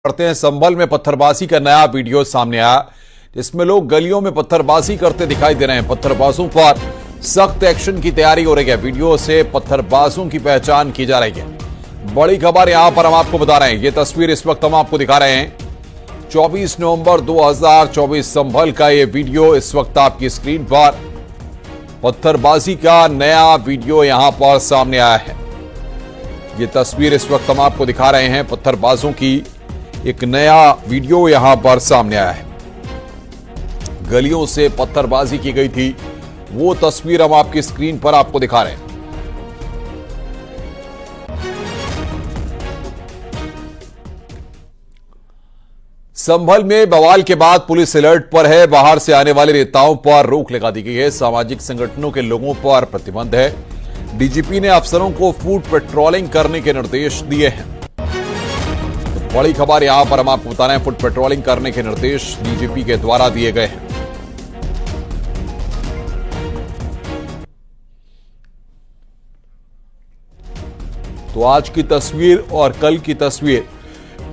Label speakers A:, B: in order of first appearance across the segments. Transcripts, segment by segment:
A: करते हैं। संभल में पत्थरबाजी का नया वीडियो सामने आया, जिसमें लोग गलियों में पत्थरबाजी करते दिखाई दे रहे हैं। पत्थरबाजों पर सख्त एक्शन की तैयारी हो रही है। वीडियो से पत्थरबाजों की पहचान की जा रही है। बड़ी खबर यहां पर हम आपको बता रहे हैं। ये तस्वीर इस वक्त हम आपको दिखा रहे हैं। 24 नवंबर 2024 संभल का ये वीडियो इस वक्त आपकी स्क्रीन पर। पत्थरबाजी का नया वीडियो यहां पर सामने आया है। ये तस्वीर इस वक्त हम आपको दिखा रहे हैं। पत्थरबाजों की एक नया वीडियो यहां पर सामने आया है। गलियों से पत्थरबाजी की गई थी, वो तस्वीर हम आपकी स्क्रीन पर आपको दिखा रहे हैं। संभल में बवाल के बाद पुलिस अलर्ट पर है। बाहर से आने वाले नेताओं पर रोक लगा दी गई है। सामाजिक संगठनों के लोगों पर प्रतिबंध है। डीजीपी ने अफसरों को फुट पेट्रोलिंग करने के निर्देश दिए हैं। तो बड़ी खबर यहां पर हम आपको बता रहे हैं। फुट पेट्रोलिंग करने के निर्देश डीजीपी के द्वारा दिए गए हैं। तो आज की तस्वीर और कल की तस्वीर,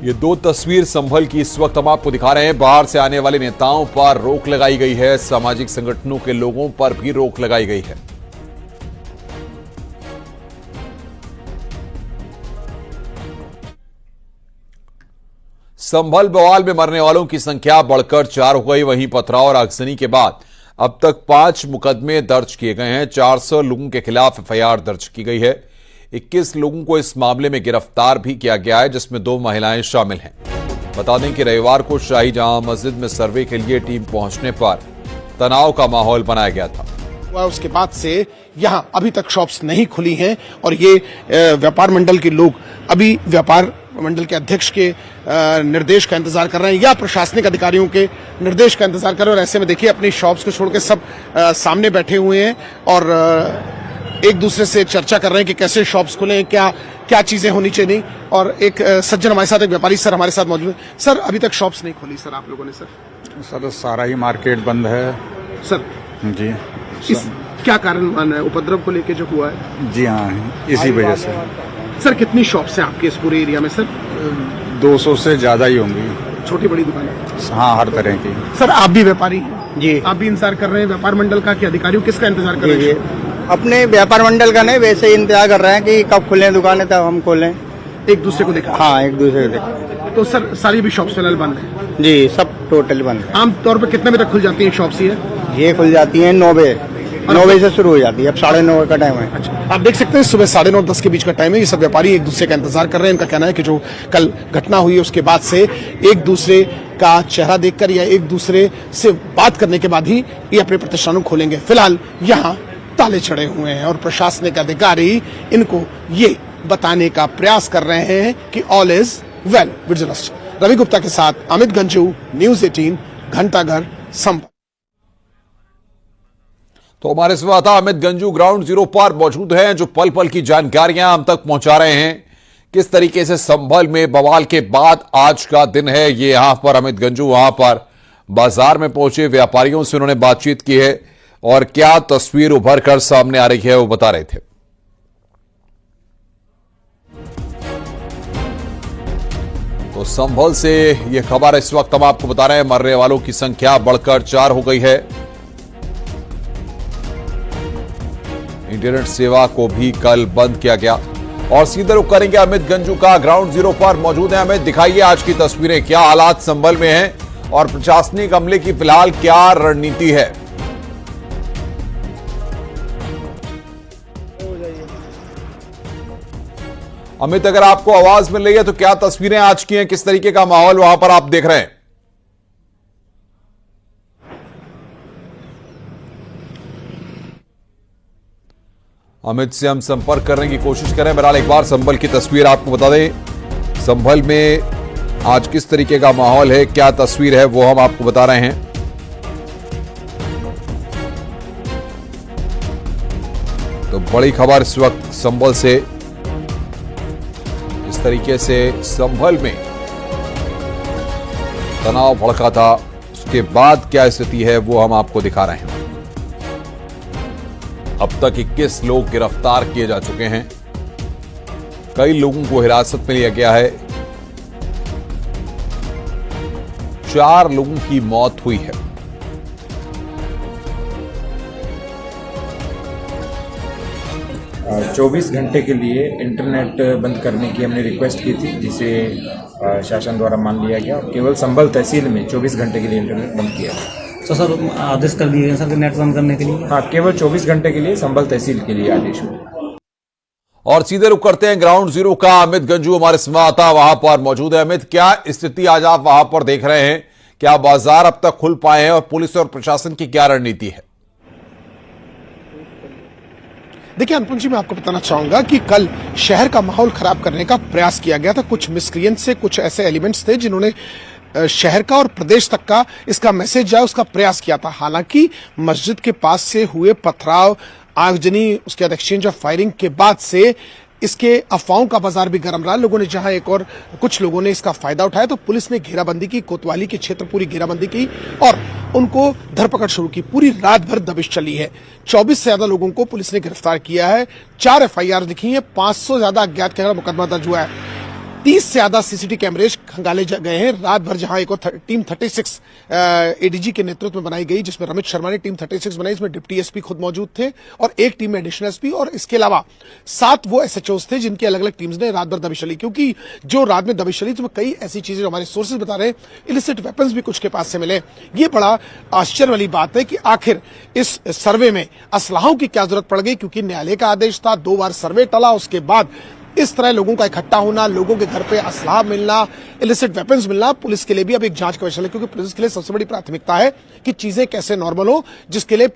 A: ये दो तस्वीर संभल की इस वक्त हम आपको दिखा रहे हैं। बाहर से आने वाले नेताओं पर रोक लगाई गई है। सामाजिक संगठनों के लोगों पर भी रोक लगाई गई है। संभल बवाल में मरने वालों की संख्या बढ़कर 4 हो गई। वहीं पथराव और आगजनी के बाद अब तक 5 मुकदमे दर्ज किए गए हैं। 400 लोगों के खिलाफ एफआईआर दर्ज की गई है। 21 लोगों को इस मामले में गिरफ्तार भी किया गया है, जिसमें 2 महिलाएं शामिल हैं। बता दें कि रविवार को शाही जामा मस्जिद में सर्वे के लिए टीम पहुंचने पर तनाव का माहौल बनाया गया था।
B: उसके बाद से यहां अभी तक शॉप्स नहीं खुली हैं और ये व्यापार मंडल के लोग अभी व्यापार मंडल के अध्यक्ष के निर्देश का इंतजार कर रहे हैं या प्रशासनिक अधिकारियों के निर्देश का इंतजार कर रहे हैं। और ऐसे में देखिए अपनी शॉप्स को छोड़कर सब सामने बैठे हुए हैं और एक दूसरे से चर्चा कर रहे हैं कि कैसे शॉप्स खुलें, क्या चीजें होनी चाहिए। और एक सज्जन हमारे साथ, एक व्यापारी सर हमारे साथ मौजूद है। सर अभी तक शॉप्स नहीं खोली सर आप लोगों ने?
C: सर सारा ही मार्केट बंद है
B: सर जी। क्या कारण माना है? उपद्रव को लेके जो हुआ है?
C: जी हाँ, इसी वजह से।
B: सर कितनी शॉप्स हैं आपके इस पूरे एरिया में सर?
C: 200 से ज्यादा ही होंगी।
B: छोटी बड़ी दुकानें?
C: हाँ, हर तरह की।
B: सर आप भी व्यापारी हैं?
D: जी।
B: आप भी इंतजार कर रहे हैं व्यापार मंडल का कि अधिकारियों किसका इंतजार कर रहे हैं?
D: अपने व्यापार मंडल का नहीं, वैसे ही इंतजार कर रहे हैं कि कब खुले दुकानें तब हम खोलें।
B: एक दूसरे को देखा?
D: हाँ, एक दूसरे को देखा।
B: तो सर सारी भी शॉप्स फिलहाल बंद है?
D: जी, सब टोटल बंद है।
B: आमतौर पर कितने बजे तक खुल जाती है शॉप्स?
D: ये खुल जाती है 9 बजे। 9 बजे से शुरू हो जाती है। अब 9:30 का टाइम है।
B: अच्छा, आप देख सकते हैं सुबह 9:30 10 के बीच का टाइम है। ये सब व्यापारी एक दूसरे का इंतजार कर रहे हैं। इनका कहना है कि जो कल घटना हुई है उसके बाद से एक दूसरे का चेहरा देखकर या एक दूसरे से बात करने के बाद ही ये अपने प्रतिष्ठान खोलेंगे। फिलहाल यहाँ ताले चढ़े हुए हैं और प्रशासनिक अधिकारी इनको ये बताने का प्रयास कर रहे हैं कि all is well. Journalist Ravi Gupta के साथ अमित गंजू, न्यूज़ 18, घंटाघर, संभल।
A: तो हमारे संवाददाता अमित गंजू ग्राउंड जीरो पर मौजूद हैं, जो पल पल की जानकारियां हम तक पहुंचा रहे हैं। किस तरीके से संभल में बवाल के बाद आज का दिन है, ये यहां पर अमित गंजू वहां पर बाजार में पहुंचे, व्यापारियों से उन्होंने बातचीत की है और क्या तस्वीर उभर कर सामने आ रही है वो बता रहे थे। तो संभल से यह खबर इस वक्त हम आपको बता रहे हैं। मरने वालों की संख्या बढ़कर 4 हो गई है। इंटरनेट सेवा को भी कल बंद किया गया। और सीधे रुख करेंगे अमित गंजू का, ग्राउंड जीरो पर मौजूद है। अमित, दिखाइए आज की तस्वीरें, क्या हालात संभल में हैं और प्रशासनिक अमले की फिलहाल क्या रणनीति है? अमित, अगर आपको आवाज मिल रही है तो क्या तस्वीरें आज की हैं, किस तरीके का माहौल वहां पर आप देख रहे हैं? अमित से हम संपर्क करने की कोशिश करें। बहरहाल एक बार संभल की तस्वीर आपको बता दें। संभल में आज किस तरीके का माहौल है, क्या तस्वीर है, वो हम आपको बता रहे हैं। तो बड़ी खबर इस वक्त संभल से, इस तरीके से संभल में तनाव भड़का था, उसके बाद क्या स्थिति है वो हम आपको दिखा रहे हैं। अब तक 21 लोग गिरफ्तार किए जा चुके हैं। कई लोगों को हिरासत में लिया गया है। 4 लोगों की मौत हुई है।
E: और 24 घंटे के लिए इंटरनेट बंद करने की हमने रिक्वेस्ट की थी, जिसे शासन द्वारा मान लिया गया। केवल संभल तहसील में 24 घंटे के लिए इंटरनेट बंद किया गया।
F: तो सर आदेश कर दिए गए सर नेट बंद करने के लिए?
E: हाँ, केवल 24 घंटे के लिए संभल तहसील के लिए आदेश हुआ।
A: और सीधे रुक करते हैं ग्राउंड जीरो का। अमित गंजू हमारे संवाददाता वहां पर मौजूद है। अमित, क्या स्थिति आज आप वहां पर देख रहे हैं? क्या बाजार अब तक खुल पाए हैं और पुलिस और प्रशासन की क्या रणनीति है?
B: देखिए अनुपम जी, मैं आपको बताना चाहूंगा कि कल शहर का माहौल खराब करने का प्रयास किया गया था। कुछ मिसक्रिएंट से कुछ ऐसे एलिमेंट्स थे जिन्होंने शहर का और प्रदेश तक का इसका मैसेज जाए उसका प्रयास किया था। हालांकि मस्जिद के पास से हुए पथराव, आगजनी, उसके बाद एक्सचेंज ऑफ फायरिंग के बाद से इसके अफवाहों का बाजार भी गर्म रहा। लोगों ने जहां एक और कुछ लोगों ने इसका फायदा उठाया तो पुलिस ने घेराबंदी की, कोतवाली के क्षेत्र पूरी घेराबंदी की और उनको धरपकड़ शुरू की। पूरी रात भर दबिश चली है। 24 से ज्यादा लोगों को पुलिस ने गिरफ्तार किया है। 4 FIR लिखी है। 500 ज्यादा अज्ञात के खिलाफ मुकदमा दर्ज हुआ है। 30 से ज्यादा CCTV कैमरेज खंगाले गए हैं रात भर, जहां एक और टीम 36 ADG के नेतृत्व में बनाई गई, जिसमें रमेश शर्मा ने टीम 36 बनाई। इसमें डिप्टी SP खुद मौजूद थे और एक टीम में एडिशनल SP और इसके अलावा 7 वो SHOs थे जिनकी अलग अलग टीम्स ने रात भर दबिश चली। क्योंकि जो रात में दबिश चली तो कई ऐसी चीजें जो हमारे सोर्सेज बता रहे हैं, इलिसिट वेपन्स भी कुछ के पास से मिले। ये बड़ा आश्चर्य वाली बात है कि आखिर इस सर्वे में असलाहों की क्या जरूरत पड़ गई, क्योंकि न्यायालय का आदेश था, 2 बार सर्वे टला, उसके बाद इस तरह लोगों का इकट्ठा होना, लोगों के घर पे असलाह मिलना, इलिसिट वेपन्स मिलना, पुलिस के लिए भी अब एक जांच का विषय है। क्योंकि पुलिस के लिए सबसे बड़ी प्राथमिकता है कि चीजें कैसे नॉर्मल हो, जिसके लिए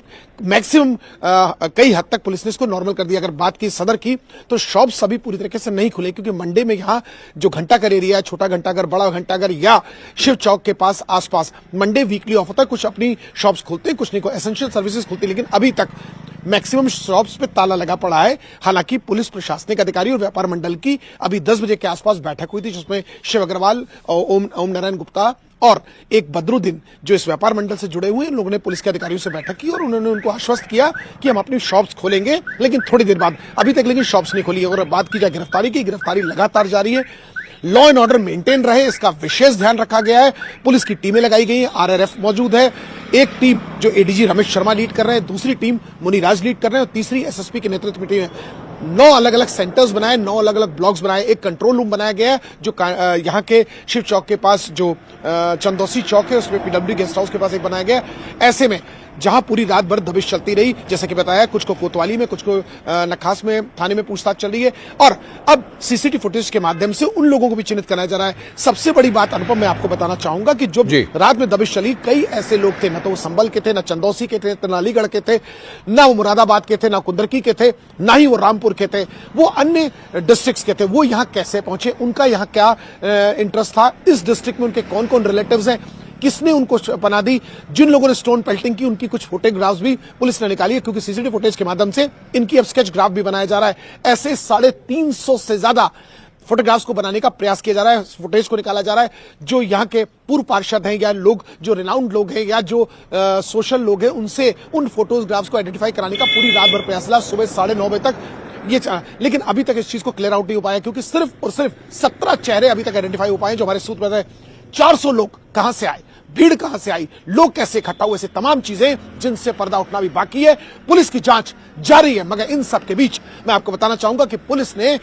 B: मैक्सिमम कई हद तक पुलिस ने इसको नॉर्मल कर दिया। अगर बात की सदर की तो शॉप्स अभी पूरी तरीके से नहीं खुले, क्योंकि मंडे में यहाँ जो घंटाघर एरिया है, छोटा घंटाघर, बड़ा घंटाघर या शिव चौक के पास आसपास मंडे वीकली ऑफ होता है। कुछ अपनी शॉप्स खुलते हैं, कुछ नहीं को एसेंशियल सर्विसेज खुलती है, लेकिन अभी तक मैक्सिमम शॉप्स पे ताला लगा पड़ा है। हालांकि पुलिस प्रशासनिक अधिकारी और व्यापार मंडल की अभी 10 बजे के आसपास बैठक हुई थी, जिसमें शिव अग्रवाल, ओम नारायण गुप्ता और एक बदरुद्दीन जो इस व्यापार मंडल से जुड़े हुए हैं, लोगों ने पुलिस के अधिकारियों से बैठक की और उन्होंने उनको आश्वस्त किया कि हम अपनी शॉप्स खोलेंगे, लेकिन थोड़ी देर बाद। अभी तक लेकिन शॉप्स नहीं खोली है। और बात की जाए गिरफ्तारी की, गिरफ्तारी लगातार जारी है। लॉ एंड ऑर्डर मेंटेन रहे, इसका विशेष ध्यान रखा गया है। पुलिस की टीमें लगाई गई हैं, RRF मौजूद है। एक टीम जो ADG रमेश शर्मा लीड कर रहे हैं, दूसरी टीम मुनीराज लीड कर रहे हैं और तीसरी SSP के नेतृत्व में टीम है। 9 अलग अलग सेंटर्स बनाए, 9 अलग अलग ब्लॉक्स बनाए, एक कंट्रोल रूम बनाया गया है जो यहाँ के शिव चौक के पास जो चंदौसी चौक है उसमें PWD गेस्ट हाउस के पास एक बनाया गया। ऐसे में जहां पूरी रात भर दबिश चलती रही, जैसा कि बताया, कुछ को कोतवाली में, कुछ को नखास में थाने में पूछताछ चल रही है और अब CCTV फुटेज के माध्यम से उन लोगों को भी चिन्हित कराया जा रहा है। सबसे बड़ी बात अनुपम मैं आपको बताना चाहूंगा कि जो रात में दबिश चली, कई ऐसे लोग थे, न तो वो संभल के थे, न चंदौसी के थे, न अलीगढ़ के थे, न वो मुरादाबाद के थे, न कुंदरकी के थे, न ही वो रामपुर के थे, वो अन्य डिस्ट्रिक्ट्स के थे। वो यहाँ कैसे पहुंचे, उनका यहाँ क्या इंटरेस्ट था, इस डिस्ट्रिक्ट में उनके कौन कौन रिलेटिव्स हैं, किसने उनको पना दी, जिन लोगों ने स्टोन पेल्टिंग की उनकी कुछ फोटोग्राफ्स भी पुलिस ने निकाली है, क्योंकि CCTV फुटेज के माध्यम से इनकी अब स्केच ग्राफ भी बनाया जा रहा है। ऐसे 350 से ज्यादा फोटोग्राफ्स को बनाने का प्रयास किया जा रहा है, फुटेज को निकाला जा रहा है। जो यहाँ के पूर्व पार्षद हैं या लोग जो रिनाउंड लोग हैं या जो सोशल लोग हैं, उनसे उन फोटोग्राफ्स को आइडेंटिफाई कराने का पूरी रात भर प्रयास चला। सुबह 9:30 बजे तक ये, लेकिन अभी तक इस चीज को क्लियर आउट नहीं हो पाया, क्योंकि सिर्फ और सिर्फ 17 चेहरे अभी तक आइडेंटिफाई हो पाए जो हमारे सूत्र में 400 लोग कहां से आए, भीड़ कहां से आई, लोग कैसे इकट्ठा हुए, ऐसे तमाम चीजें जिनसे पर्दा उठना भी बाकी है। पुलिस की जांच जारी है, मगर इन सब के बीच मैं आपको बताना चाहूंगा कि पुलिस ने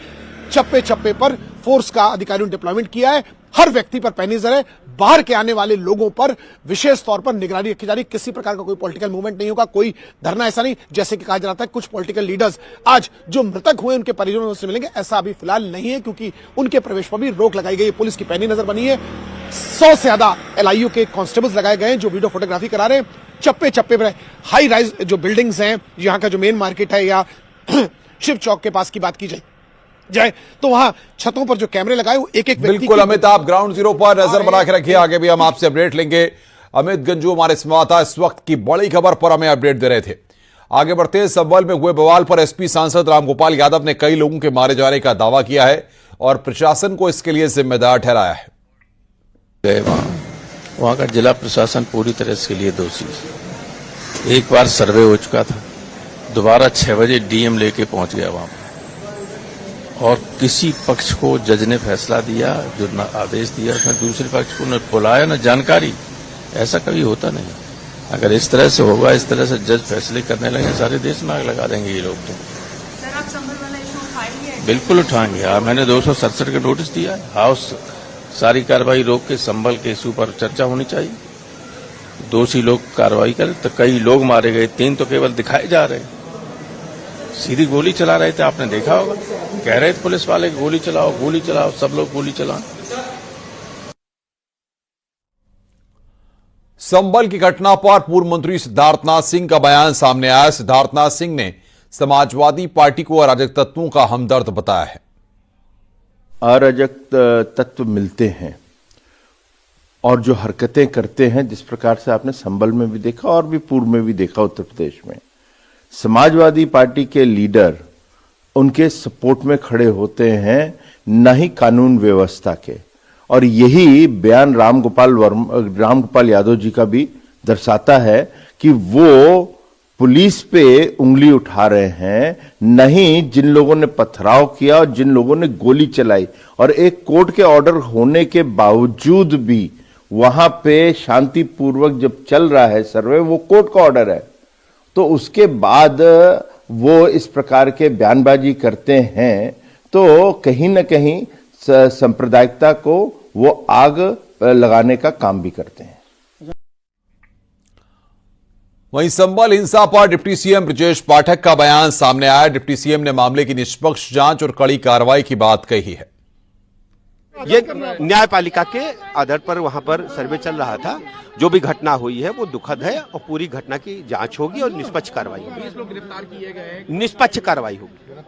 B: चप्पे चप्पे पर फोर्स का अधिकारियों ने डिप्लॉयमेंट किया है। हर व्यक्ति पर पैनी नजर है। बाहर के आने वाले लोगों पर विशेष तौर पर निगरानी रखी जा रही। किसी प्रकार का कोई पॉलिटिकल मूवमेंट नहीं होगा, कोई धरना ऐसा नहीं जैसे कि कहा जा रहा था। कुछ पॉलिटिकल लीडर्स आज जो मृतक हुए उनके परिजनों से मिलेंगे, ऐसा अभी फिलहाल नहीं है, क्योंकि उनके प्रवेश पर भी रोक लगाई गई है। पुलिस की पैनी नजर बनी है। 100 से ज्यादा LIU के कांस्टेबल्स लगाए गए हैं जो वीडियो फोटोग्राफी करा रहे हैं। चप्पे चप्पे पर हाई राइज जो बिल्डिंग्स हैं, यहाँ का जो मेन मार्केट है या शिव चौक के पास की बात की जाए तो वहां छतों पर जो कैमरे लगाए वो एक एक
A: बिल्कुल अमित, आप ग्राउंड जीरो पर नजर बना के रखिए। आगे भी हम आपसे अपडेट लेंगे। अमित गंजू हमारे संवाददाता इस वक्त की बड़ी खबर पर हमें अपडेट दे रहे थे। आगे बढ़ते हैं। संभल में हुए बवाल पर SP सांसद रामगोपाल यादव ने कई लोगों के मारे जाने का दावा किया है और प्रशासन को इसके लिए जिम्मेदार ठहराया है।
G: वहां का जिला प्रशासन पूरी तरह इसके लिए दोषी है। एक बार सर्वे हो चुका था, दोबारा 6 बजे DM लेके पहुंच गया वहां पर। और किसी पक्ष को जज ने फैसला दिया, जो आदेश दिया, उसमें दूसरे पक्ष को न बुलाया न जानकारी, ऐसा कभी होता नहीं। अगर इस तरह से होगा, इस तरह से जज फैसले करने लगे, सारे देश में आग लगा देंगे ये लोग। तो
H: सर, आप संभल वाला इशू उठाएंगे?
G: बिल्कुल उठाएंगे। मैंने 267 का नोटिस दिया है। हाउस सारी कार्रवाई रोक के संभल के इशू पर चर्चा होनी चाहिए। दोषी लोग कार्रवाई करें। तो कई लोग मारे गए, 3 तो केवल दिखाए जा रहे। सीधी गोली चला रहे थे, आपने देखा होगा। कह रहे थे पुलिस वाले गोली चलाओ, सब लोग गोली चलाएं।
A: संभल की घटना पर पूर्व मंत्री सिद्धार्थनाथ सिंह का बयान सामने आया। सिद्धार्थनाथ सिंह ने समाजवादी पार्टी को अराजक तत्वों का हमदर्द बताया है।
I: अराजक तत्व मिलते हैं और जो हरकतें करते हैं, जिस प्रकार से आपने संभल में भी देखा और भी पूर्व में भी देखा, उत्तर प्रदेश में समाजवादी पार्टी के लीडर उनके सपोर्ट में खड़े होते हैं, न ही कानून व्यवस्था के। और यही बयान रामगोपाल यादव जी का भी दर्शाता है कि वो पुलिस पे उंगली उठा रहे हैं, नहीं जिन लोगों ने पथराव किया और जिन लोगों ने गोली चलाई। और एक कोर्ट के ऑर्डर होने के बावजूद भी वहां पे शांतिपूर्वक जब चल रहा है सर्वे, वो कोर्ट का ऑर्डर है, तो उसके बाद वो इस प्रकार के बयानबाजी करते हैं, तो कहीं न कहीं सांप्रदायिकता को वो आग लगाने का काम भी करते हैं।
A: वहीं संभल हिंसा पर डिप्टी सीएम ब्रजेश पाठक का बयान सामने आया। डिप्टी सीएम ने मामले की निष्पक्ष जांच और कड़ी कार्रवाई की बात कही है।
J: ये न्यायपालिका के आधार पर वहां पर सर्वे चल रहा था। जो भी घटना हुई है वो दुखद है और पूरी घटना की जांच होगी और निष्पक्ष कार्रवाई होगी। लोग गिरफ्तार किए गए हैं, निष्पक्ष कार्रवाई होगी।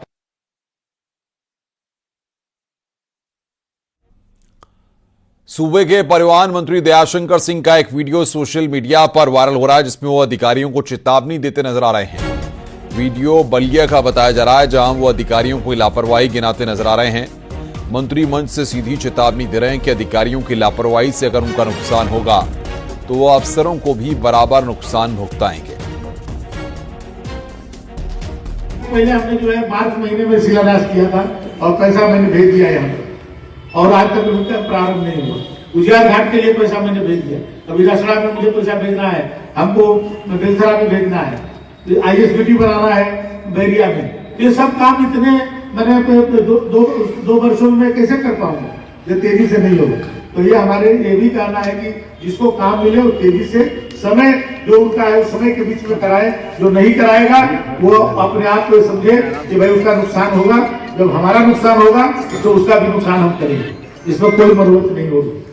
A: सूबे के परिवहन मंत्री दयाशंकर सिंह का एक वीडियो सोशल मीडिया पर वायरल हो रहा है, जिसमें वो अधिकारियों को चेतावनी देते नजर आ रहे हैं। वीडियो बलिया का बताया जा रहा है, जहां वो अधिकारियों को लापरवाही गिनाते नजर आ रहे हैं। मंत्री मंच से सीधी चेतावनी दे रहे हैं कि अधिकारियों की लापरवाही से अगर उनका नुकसान होगा तो वो अफसरों को भी बराबर नुकसान भुगताएंगे।
K: पहले हमने जो है मार्च महीने में शिलान्यास किया था और पैसा मैंने भेज दिया यहाँ पर, और आज तक उनका प्रारंभ नहीं हुआ। उजियार घाट के लिए पैसा मैंने भेज दिया, अभी रसड़ा में मुझे पैसा भेजना है, हमको बेलसरा में भेजना है, ISBT बनाना है बैरिया में। ये सब काम इतने मैंने दो वर्षों में कैसे कर पाऊंगा, ये तेजी से नहीं होगा। तो ये हमारे ये भी कहना है कि जिसको काम मिले वो तेजी से समय जो उनका है उस समय के बीच में कराए। जो नहीं कराएगा वो अपने आप को समझे कि भाई उसका नुकसान होगा। जब हमारा नुकसान होगा तो उसका भी नुकसान हम करेंगे, इसमें कोई मरोत नहीं होगी।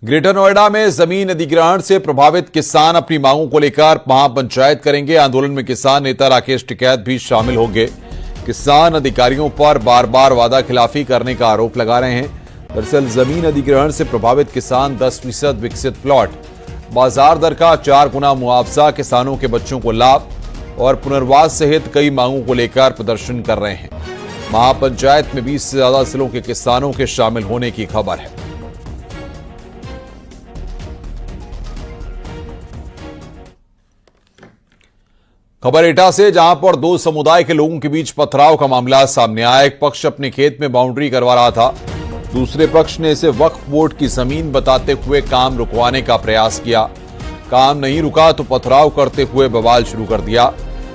A: ग्रेटर नोएडा में जमीन अधिग्रहण से प्रभावित किसान अपनी मांगों को लेकर महापंचायत करेंगे। आंदोलन में किसान नेता राकेश टिकैत भी शामिल होंगे। किसान अधिकारियों पर बार बार वादा खिलाफी करने का आरोप लगा रहे हैं। दरअसल जमीन अधिग्रहण से प्रभावित किसान 10% विकसित प्लॉट, बाजार दर का 4 गुना मुआवजा, किसानों के बच्चों को लाभ और पुनर्वास सहित कई मांगों को लेकर प्रदर्शन कर रहे हैं। महापंचायत में 20 से ज्यादा जिलों के किसानों के शामिल होने की खबर है। खबर एटा से, जहां पर 2 समुदाय के लोगों के बीच पथराव का मामला सामने आया। एक पक्ष अपने खेत में बाउंड्री करवा रहा था, दूसरे पक्ष ने इसे वक्फ बोर्ड की जमीन बताते हुए काम रुकवाने का प्रयास किया। काम नहीं रुका तो पथराव करते हुए बवाल शुरू कर दिया।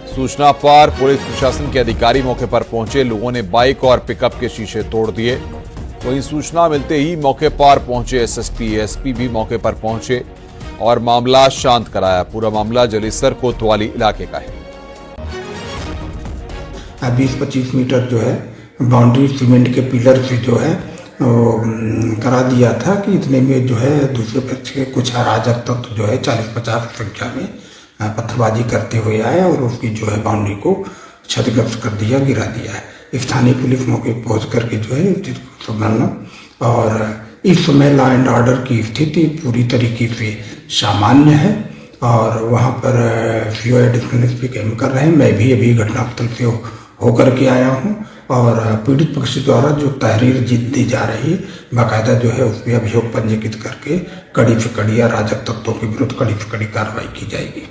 A: सूचना पर पुलिस प्रशासन के अधिकारी मौके पर पहुंचे। लोगों ने बाइक और पिकअप के शीशे तोड़ दिए। वहीं सूचना मिलते ही मौके पर पहुंचे एसएसपी, एसपी भी मौके पर पहुंचे और मामला शांत कराया। पूरा मामला जलेसर कोतवाली इलाके का है।
L: 20-25 मीटर जो है बाउंड्री सीमेंट के पिलर से जो है करा दिया था कि इतने में जो है दूसरे पक्ष के कुछ अराजक तत्व जो है 40-50 संख्या में पत्थरबाजी करते हुए आए और उसकी जो है बाउंड्री को क्षतिग्रस्त कर दिया, गिरा दिया है। स्थानीय पुलिस मौके पहुंच करके जो है संभालना, और इस समय लॉ एंड ऑर्डर की स्थिति पूरी तरीके से सामान्य है और वहां पर सीओ एडिशनल एसपी काम कर रहे हैं। मैं भी अभी घटनास्थल से होकर के आया हूं और पीड़ित पक्ष द्वारा जो तहरीर दी जा रही है बाकायदा जो है उस पर अभियोग पंजीकृत करके कड़ी से कड़ी अराजक तत्वों के विरुद्ध कड़ी से कड़ी कार्रवाई की जाएगी।